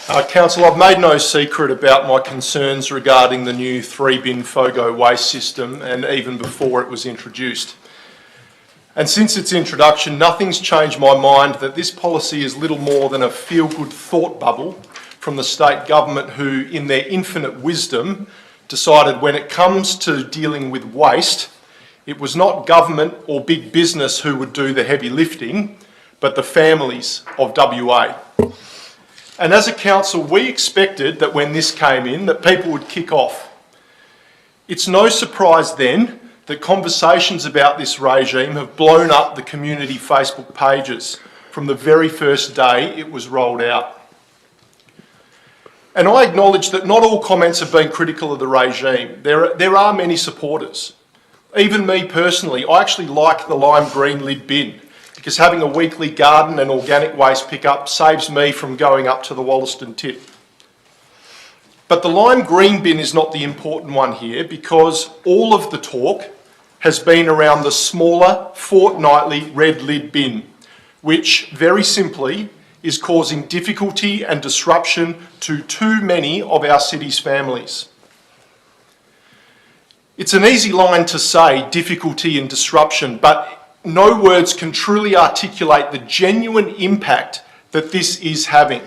Council, I've made no secret about my concerns regarding the new 3-bin FOGO waste system, and even before it was introduced. And since its introduction, nothing's changed my mind that this policy is little more than a feel-good thought bubble from the state government who, in their infinite wisdom, decided when it comes to dealing with waste, it was not government or big business who would do the heavy lifting, but the families of WA. And as a council, we expected that when this came in, that people would kick off. It's no surprise then that conversations about this regime have blown up the community Facebook pages from the very first day it was rolled out. And I acknowledge that not all comments have been critical of the regime. There are many supporters. Even me personally, I actually like the lime green lid bin, because having a weekly garden and organic waste pickup saves me from going up to the Wollaston tip. But the lime green bin is not the important one here, because all of the talk has been around the smaller fortnightly red lid bin, which very simply is causing difficulty and disruption to too many of our city's families. It's an easy line to say, difficulty and disruption, but no words can truly articulate the genuine impact that this is having.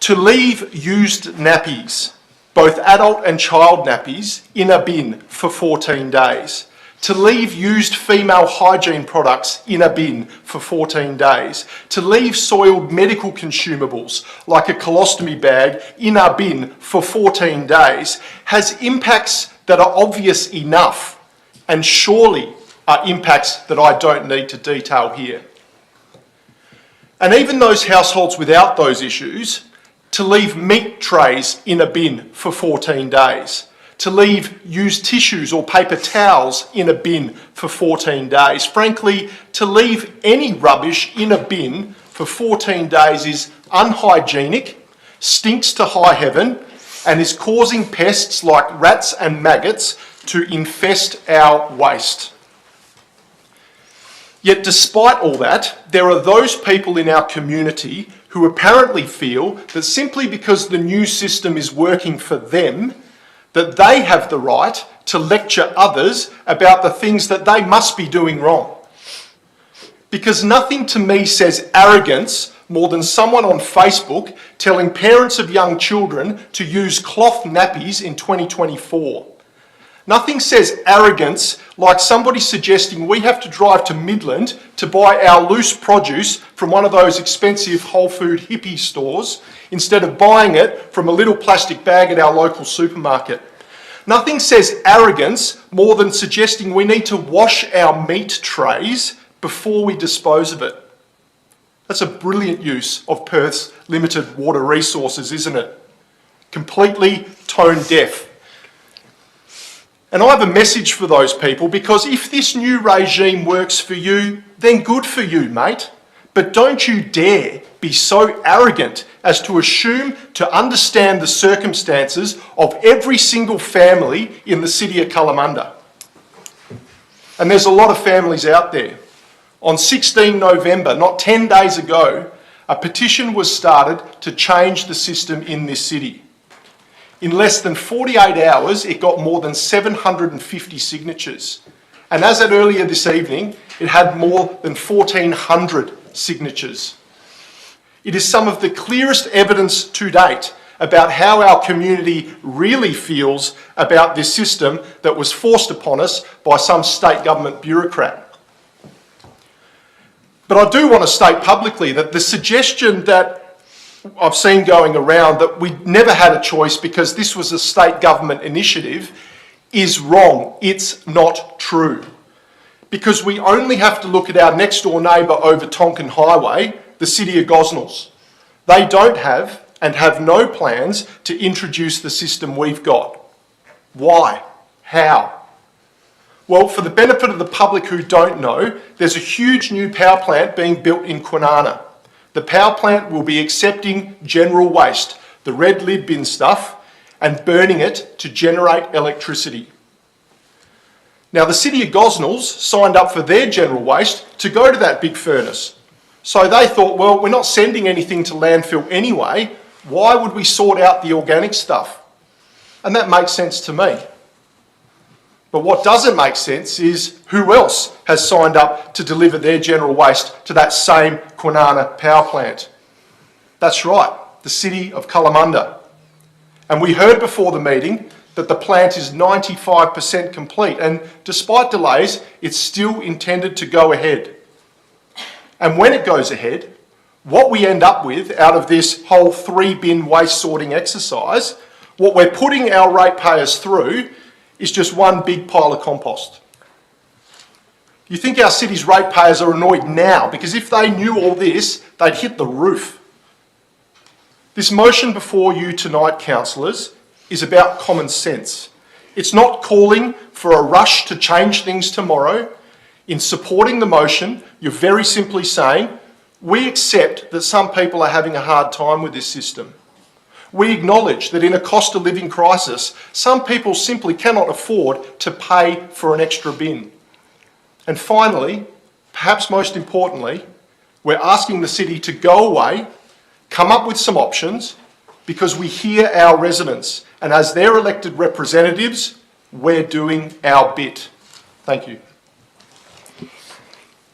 To leave used nappies, both adult and child nappies, in a bin for 14 days. To leave used female hygiene products in a bin for 14 days. To leave soiled medical consumables like a colostomy bag in a bin for 14 days has impacts that are obvious enough, and surely are impacts that I don't need to detail here. And even those households without those issues, to leave meat trays in a bin for 14 days, to leave used tissues or paper towels in a bin for 14 days. Frankly, to leave any rubbish in a bin for 14 days is unhygienic, stinks to high heaven, and is causing pests like rats and maggots to infest our waste. Yet despite all that, there are those people in our community who apparently feel that simply because the new system is working for them, that they have the right to lecture others about the things that they must be doing wrong. Because nothing to me says arrogance more than someone on Facebook telling parents of young children to use cloth nappies in 2024. Nothing says arrogance like somebody suggesting we have to drive to Midland to buy our loose produce from one of those expensive whole food hippie stores instead of buying it from a little plastic bag at our local supermarket. Nothing says arrogance more than suggesting we need to wash our meat trays before we dispose of it. That's a brilliant use of Perth's limited water resources, isn't it? Completely tone deaf. And I have a message for those people, because if this new regime works for you, then good for you, mate. But don't you dare be so arrogant as to assume to understand the circumstances of every single family in the city of Kalamunda. And there's a lot of families out there. On 16 November, not 10 days ago, a petition was started to change the system in this city. In less than 48 hours, it got more than 750 signatures. And as at earlier this evening, it had more than 1,400 signatures. It is some of the clearest evidence to date about how our community really feels about this system that was forced upon us by some state government bureaucrat. But I do want to state publicly that the suggestion that I've seen going around that we never had a choice because this was a state government initiative is wrong. It's not true. Because we only have to look at our next door neighbour over Tonkin Highway, the city of Gosnells. They don't have and have no plans to introduce the system we've got. Why? How? Well, for the benefit of the public who don't know, there's a huge new power plant being built in Kwinana. The power plant will be accepting general waste, the red lid bin stuff, and burning it to generate electricity. Now, the city of Gosnells signed up for their general waste to go to that big furnace. So they thought, well, we're not sending anything to landfill anyway, Why would we sort out the organic stuff? And that makes sense to me. But what doesn't make sense is who else has signed up to deliver their general waste to that same Kwinana power plant. That's right, the city of Kalamunda. And we heard before the meeting that the plant is 95% complete, and despite delays, it's still intended to go ahead. And when it goes ahead, what we end up with out of this whole 3-bin waste sorting exercise, what we're putting our ratepayers through is just one big pile of compost. You think our city's ratepayers are annoyed now, because if they knew all this, they'd hit the roof. This motion before you tonight, councillors, is about common sense. It's not calling for a rush to change things tomorrow. In supporting the motion, you're very simply saying, we accept that some people are having a hard time with this system. We acknowledge that in a cost of living crisis, some people simply cannot afford to pay for an extra bin. And finally, perhaps most importantly, we're asking the city to go away, come up with some options, because we hear our residents, and as their elected representatives, we're doing our bit. Thank you.